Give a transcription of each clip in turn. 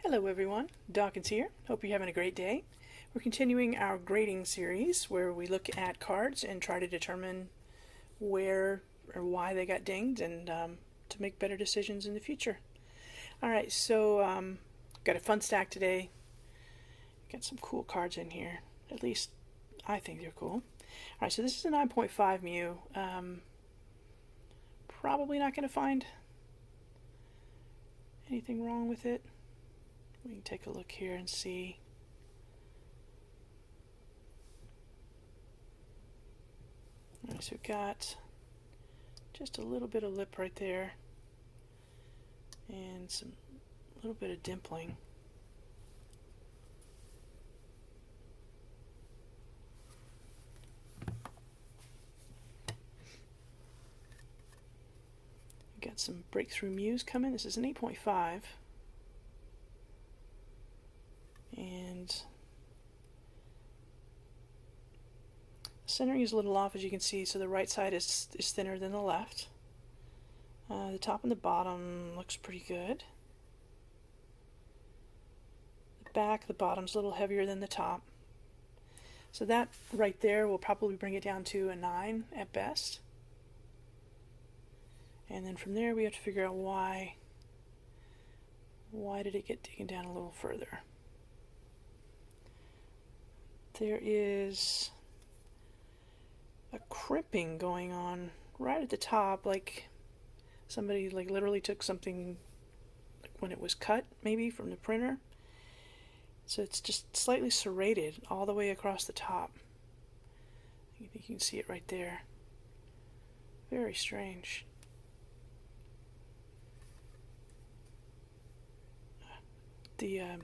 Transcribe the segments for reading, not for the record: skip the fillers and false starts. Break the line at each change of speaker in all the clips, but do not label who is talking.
Hello everyone, Dawkins here. Hope you're having a great day. We're continuing our grading series where we look at cards and try to determine where or why they got dinged and to make better decisions in the future. Alright, so got a fun stack today. Got some cool cards in here. At least I think they're cool. Alright, so this is a 9.5 Mew. Probably not going to find anything wrong with it. We can take a look here and see. Alright, so we've got just a little bit of lip right there and some little bit of dimpling. We've got some breakthrough Mews coming. This is an 8.5. And the centering is a little off, as you can see, so the right side is thinner than the left. The top and the bottom looks pretty good. The back, the bottom's a little heavier than the top. So that right there will probably bring it down to a 9 at best. And then from there we have to figure out why did it get taken down a little further. There is a crimping going on right at the top, like somebody literally took something when it was cut, maybe from the printer. So it's just slightly serrated all the way across the top. I think you can see it right there. Very strange. This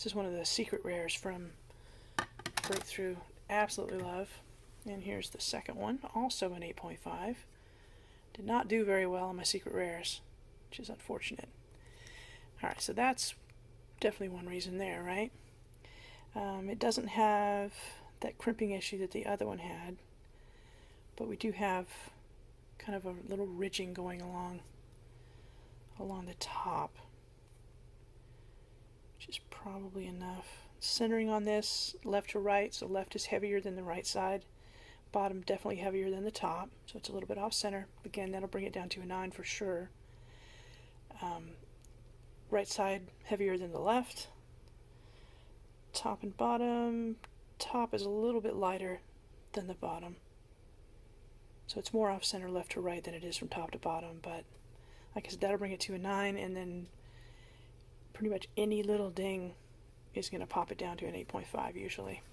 is one of the secret rares from Breakthrough. Absolutely love. And here's the second one, also an 8.5. Did not do very well on my secret rares, which is unfortunate. Alright, so that's definitely one reason there, right? It doesn't have that crimping issue that the other one had, but we do have kind of a little ridging going along the top, which is probably enough. Centering on this left to right, so left is heavier than the right side, bottom definitely heavier than the top, so it's a little bit off center. Again, that'll bring it down to a 9 for sure. Right side heavier than the left, top and bottom. Top is a little bit lighter than the bottom, so it's more off center left to right than it is from top to bottom, but like I said, that'll bring it to a 9, and then pretty much any little ding is going to pop it down to an 8.5 usually.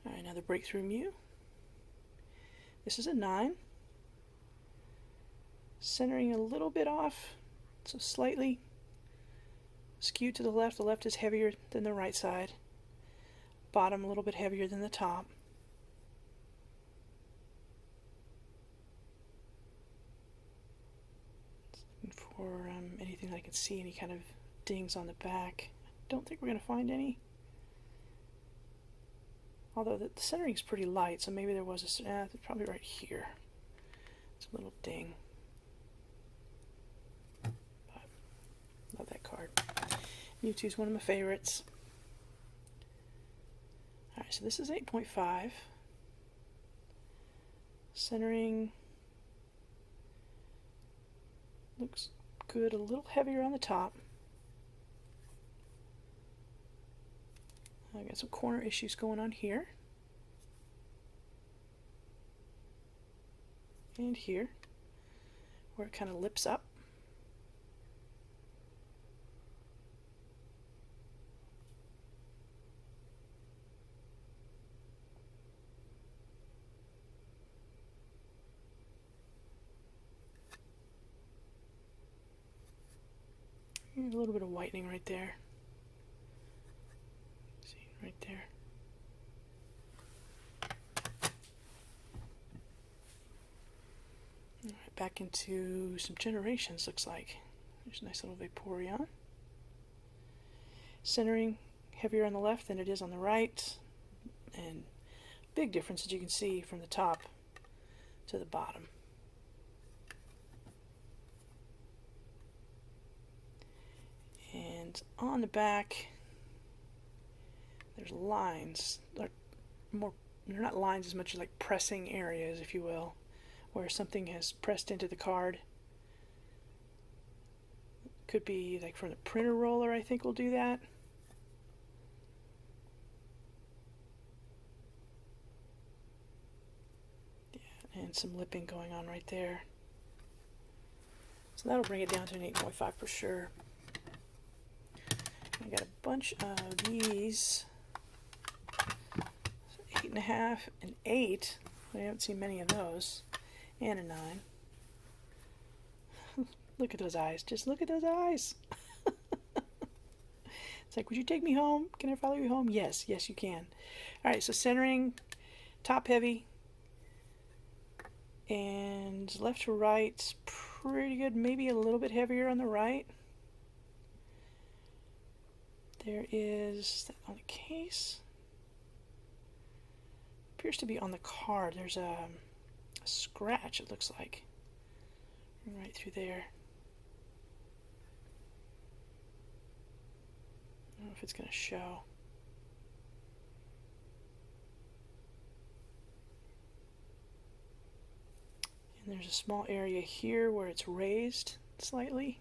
Alright, another breakthrough Mew. This is a 9. Centering a little bit off, so slightly skewed to the left. The left is heavier than the right side. Bottom a little bit heavier than the top. For anything that I can see, any kind of dings on the back. Don't think we're going to find any. Although the centering is pretty light, so maybe there was a... probably right here. It's a little ding. But, love that card. Mewtwo is one of my favorites. Alright, so this is 8.5. Centering looks good, a little heavier on the top. I got some corner issues going on here and here, where it kind of lips up. A little bit of whitening right there. See, right there. Alright, back into some generations, looks like. There's a nice little Vaporeon. Centering heavier on the left than it is on the right. And big difference, as you can see, from the top to the bottom. And on the back, there's lines. They're not lines as much as like pressing areas, if you will, where something has pressed into the card. Could be like from the printer roller, I think will do that. Yeah, and some lipping going on right there. So that'll bring it down to an 8.5 for sure. I got a bunch of these. 8.5 and 8. I haven't seen many of those. And a 9. Look at those eyes. Just look at those eyes. It's like, would you take me home? Can I follow you home? Yes, yes you can. Alright, so centering, top heavy. And left to right, pretty good. Maybe a little bit heavier on the right. There is that on the case. Appears to be on the card. There's a scratch, it looks like. Right through there. I don't know if it's going to show. And there's a small area here where it's raised slightly.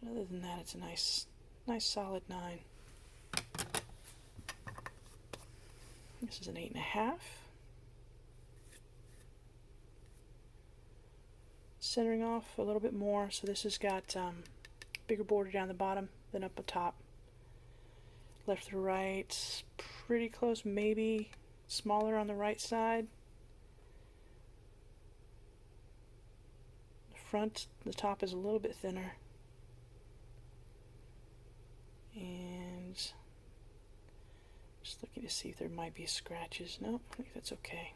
But other than that, it's a nice solid 9. This is an 8.5. Centering off a little bit more, so this has got bigger border down the bottom than up the top. Left to right, pretty close, maybe smaller on the right side. The front, the top is a little bit thinner. And just looking to see if there might be scratches. No, I think that's okay.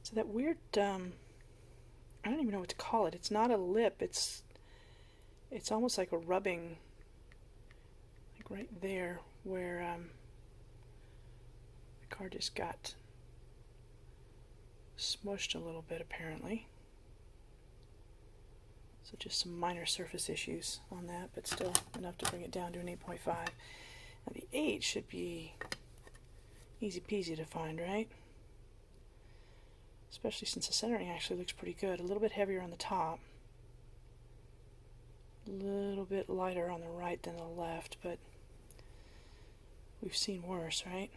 So that weird, I don't even know what to call it. It's not a lip. It's almost like a rubbing, like right there where the card just got smushed a little bit apparently. So just some minor surface issues on that, but still enough to bring it down to an 8.5. Now the 8 should be easy peasy to find, right? Especially since the centering actually looks pretty good. A little bit heavier on the top. A little bit lighter on the right than the left, but we've seen worse, right?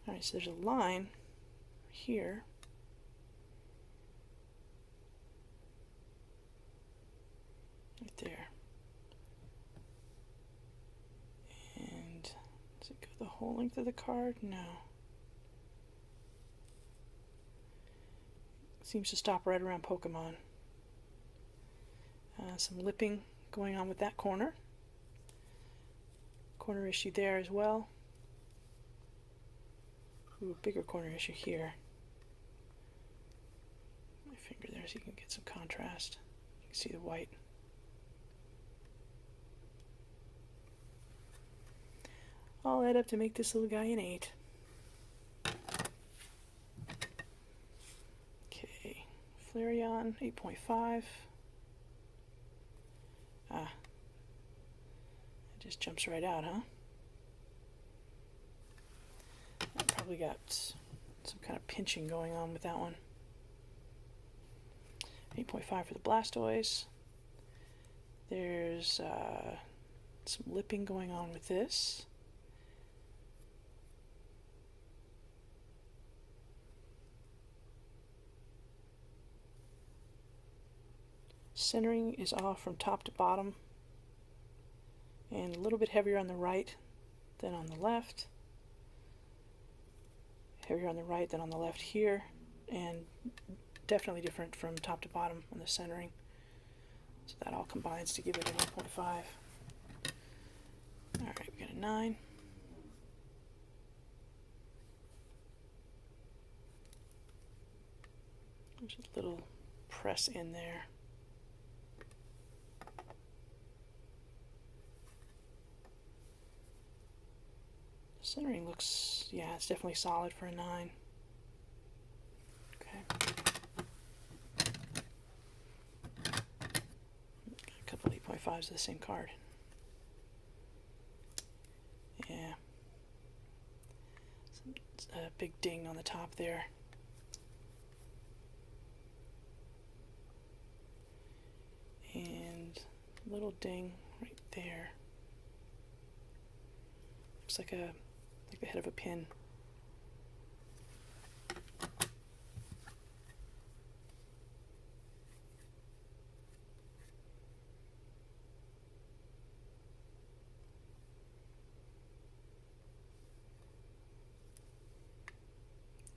Alright, so there's a line here. Right there. And does it go the whole length of the card? No. Seems to stop right around Pokemon. Some lipping going on with that corner. Corner issue there as well. Ooh, bigger corner issue here. My finger there so you can get some contrast. You can see the white. All add up to make this little guy an 8. Okay, Flareon 8.5. Ah, it just jumps right out, huh? I probably got some kind of pinching going on with that one. 8.5 for the Blastoise. There's some lipping going on with this. Centering is off from top to bottom, and a little bit heavier on the right than on the left. Heavier on the right than on the left here, and definitely different from top to bottom on the centering. So that all combines to give it an 8.5. Alright, we got a 9. There's a little press in there. Centering looks, yeah, it's definitely solid for a 9. Okay. A couple 8.5s of the same card. Yeah. A big ding on the top there. And a little ding right there. Looks like the head of a pin.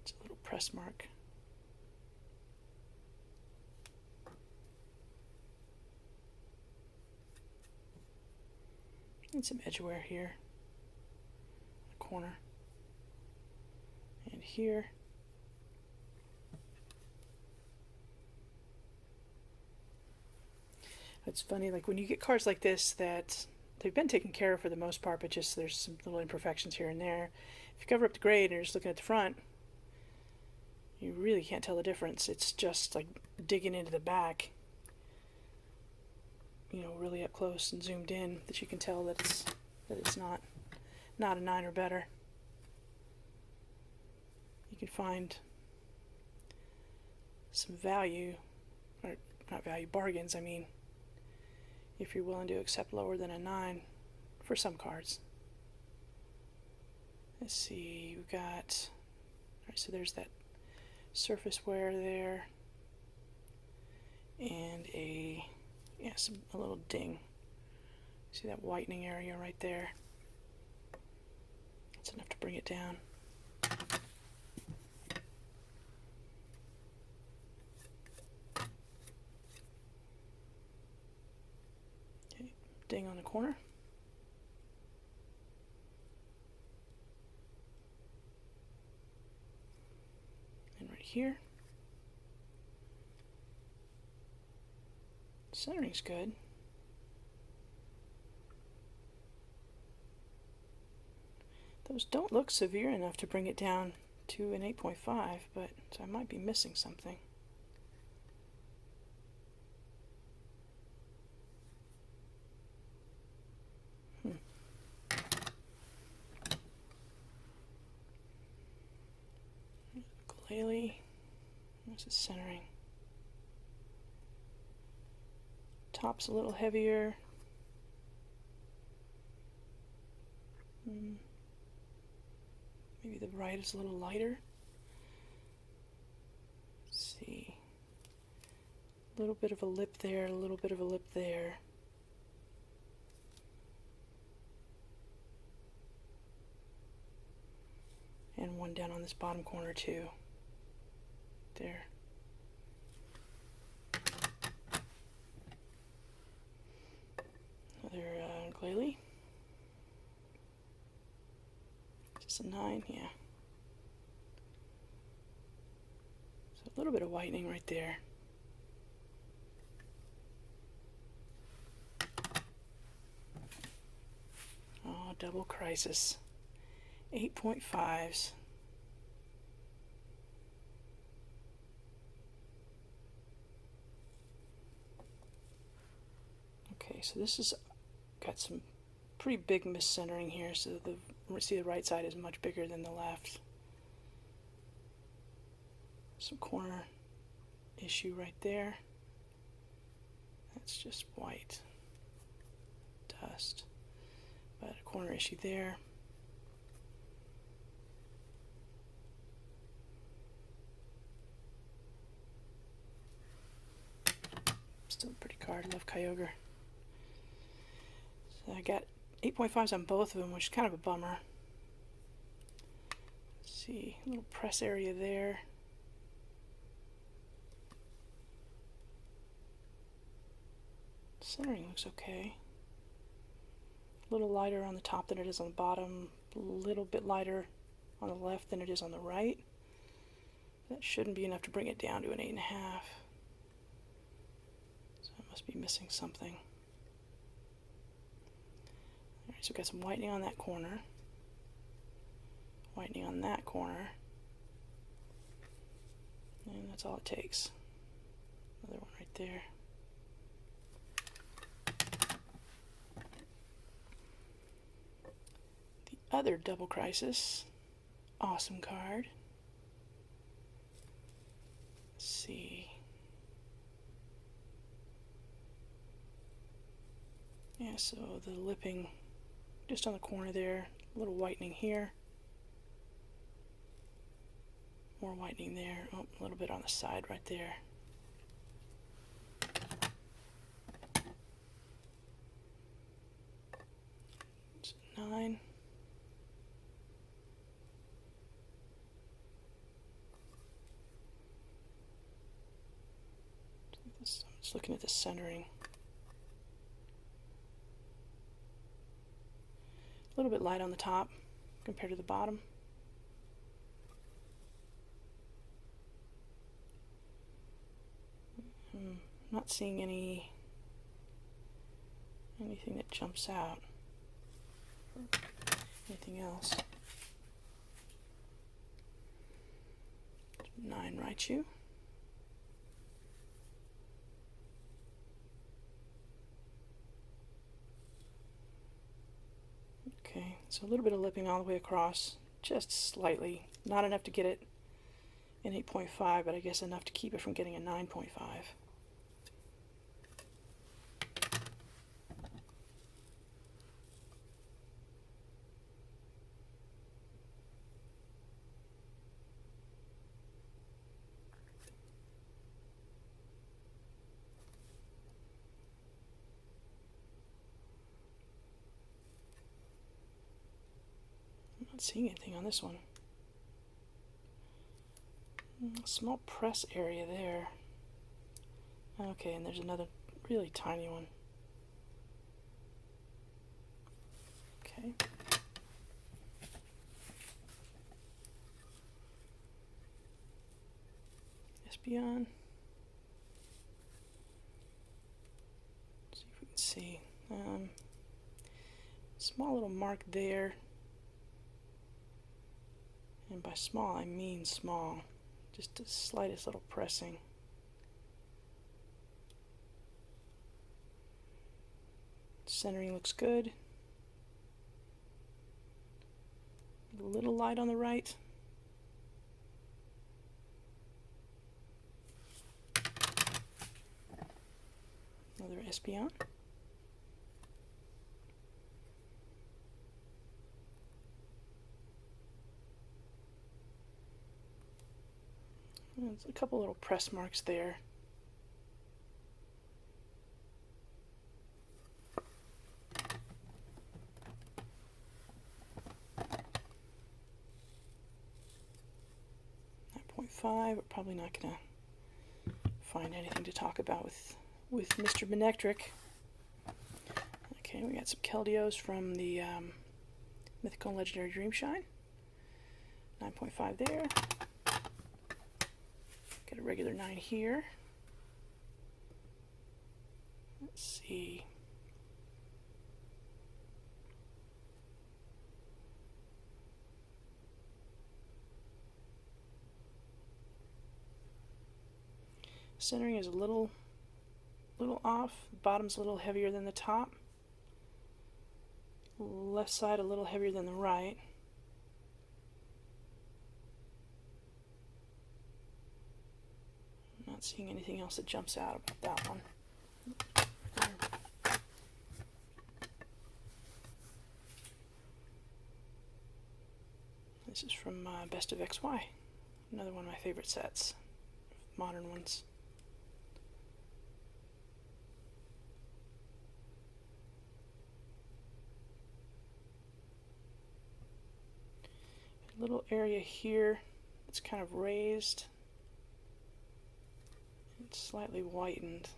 It's a little press mark. And some edge wear here. The corner. And here. It's funny, like when you get cards like this that they've been taken care of for the most part, but just there's some little imperfections here and there. If you cover up the grade and you're just looking at the front, you really can't tell the difference. It's just like digging into the back, you know, really up close and zoomed in, that you can tell that it's not a 9 or better. You can find some value, or not value, bargains, I mean, if you're willing to accept lower than a 9 for some cards. Let's see, we've got, alright, so there's that surface wear there, and a little ding. See that whitening area right there? That's enough to bring it down. Okay, ding on the corner. And right here. Centering's good. Those don't look severe enough to bring it down to an 8.5, but so I might be missing something. Glalie. What's the centering? Top's a little heavier. Maybe the right is a little lighter. Let's see. A little bit of a lip there, a little bit of a lip there. And one down on this bottom corner too. There. Another Glalie. Just a 9, yeah. So a little bit of whitening right there. Oh, double crisis. 8.5s. Okay, so this has got some pretty big miscentering here, so the right side is much bigger than the left. Some corner issue right there. That's just white dust. But a corner issue there. Still a pretty card. Love Kyogre. So I got 8.5s on both of them, which is kind of a bummer. Let's see, a little press area there. Centering looks okay. A little lighter on the top than it is on the bottom. A little bit lighter on the left than it is on the right. That shouldn't be enough to bring it down to an 8.5. So I must be missing something. Alright, so we've got some whitening on that corner. whitening on that corner. And that's all it takes. Another one right there. The other Double Crisis. Awesome card. Let's see. Yeah, so the lipping just on the corner there, a little whitening here. More whitening there. Oh, a little bit on the side right there. It's 9. I'm just looking at the centering. A little bit light on the top compared to the bottom. Not seeing anything that jumps out. Anything else? 9 Raichu. Okay, so a little bit of lipping all the way across, just slightly. Not enough to get it an 8.5, but I guess enough to keep it from getting a 9.5. I'm not seeing anything on this one. Small press area there. Okay, and there's another really tiny one. Okay. Espeon. See if we can see. Small little mark there. And by small, I mean small. Just the slightest little pressing. Centering looks good. A little light on the right. Another Espeon. There's a couple little press marks there. .5. We're probably not going to find anything to talk about with Mr. Manectric. Okay, we got some Keldeos from the Mythical and Legendary Dreamshine. 9.5 there. Got a regular 9 here. Let's see. Centering is a little off. The bottom's a little heavier than the top. Left side a little heavier than the right. Not seeing anything else that jumps out about that one. This is from Best of XY. Another one of my favorite sets. Modern ones. A little area here that's kind of raised. It's slightly whitened.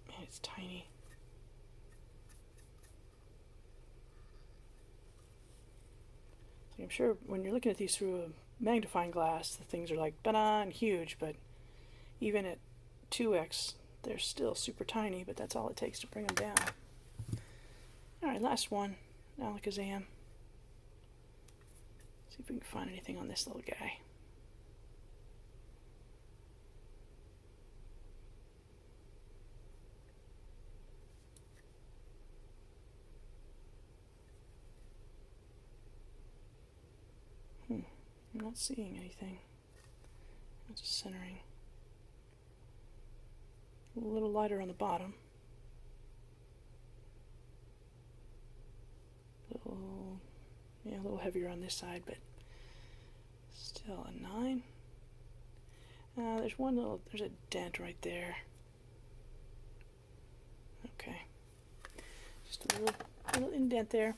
And it's tiny. So I'm sure when you're looking at these through a magnifying glass, the things are like banana and huge, but even at 2x, they're still super tiny, but that's all it takes to bring them down. Alright, last one. Alakazam. See if we can find anything on this little guy. I'm not seeing anything. I'm just centering. A little lighter on the bottom. A little heavier on this side, but still a 9. There's a dent right there. Okay. Just a little indent there.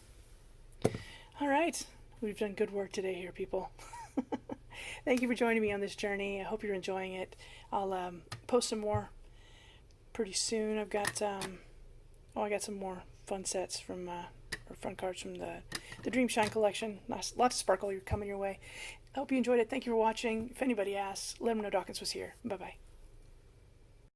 Alright, we've done good work today here, people. Thank you for joining me on this journey. I hope you're enjoying it. I'll post some more pretty soon. I've got I got some more fun sets from or fun cards from the Dream Shine collection. Lots of sparkle coming your way. I hope you enjoyed it. Thank you for watching. If anybody asks, let them know Dawkins was here. Bye bye.